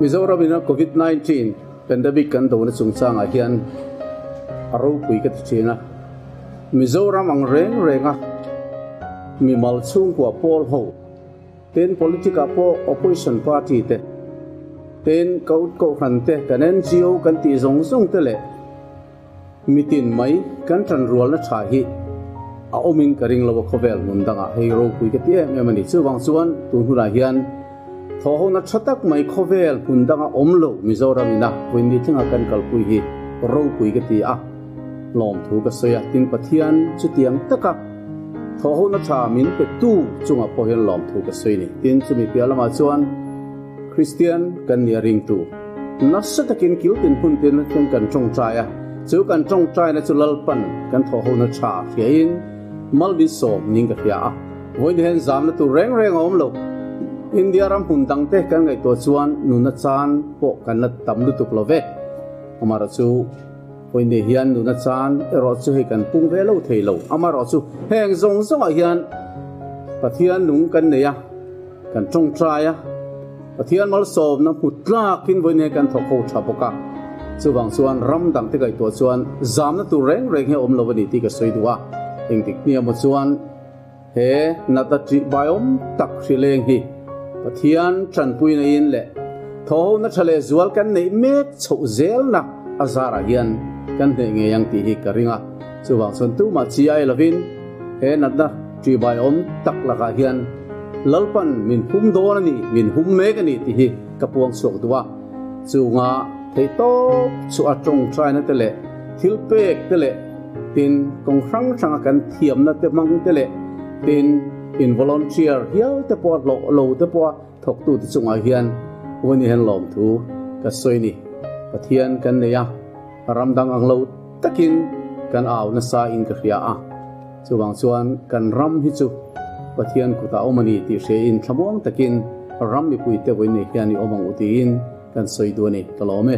Mizoram ina COVID-19 pandemic kan do na chungchang a hian aro pui ka china Mizoram ang renga mi mal chung kwa pol ho ten politika po opposition party te ten ko khan te kan NGO kan ti zong te le mitin mai kan tran rual na tha hi a omin karing lo khovel mundanga hero pui ka tie me mani chuwang chuan tu hura hian thoho na thatak mai khovel mundanga omlo Mizoram ina puini thinga kan kalpui hi ro pui ka ti a lom thu ka soya tin pathian chutiang taka thoho na tha min pe tu chunga pohen lom thu ka soini tin chumi pialama chuan Christian kan nia ring tu nasa takin kiltin puntin kan chong chaya chu kan chong chai na chulal pan kan thoho na tha fiain malbi som ning ka fia voin hen zam na tu reng om lo India ram puntang te kan ngai to chuan nuna chan po kan na tamlu tuk love amara chu poine hian nuna chan ero chu he kan pung ve lo thei lo amara chu heng zong a hian pathian nung kan neya kan chong traya pathian mal som na putla kin voine kan thokho thapoka chuwang chuan ram dang te kai to chuan zam na tu reng he om lovani ti ka soidua engtik nia mo chuan he nata tri biom tak hrileng hi pathian tran pui na in le tho na thale zual kan nei mek chho zel na azara hian kan de nge yang ti hi karinga chuwang chon tu ma chi ai lovin he nata tri biom tak laka hian lalpan min hum do na ni min hum mek ani ti hi kapuang sok duwa chunga thei to chu atong trai na tele thil pek tele tin kong sang kan thiam na te mang tele tin in volunteer hial te po lo te po thok tu ti chunga hian woni hen lom thu ka soini pathian kan neya ramdang ang lo takin kan aw na sa in ka khia a chuwang chuan kan ram hi chu pathian kuta omani ti she in thlamuang takin ram mi pui te voini hian ni omang utiin kan soidoni kalome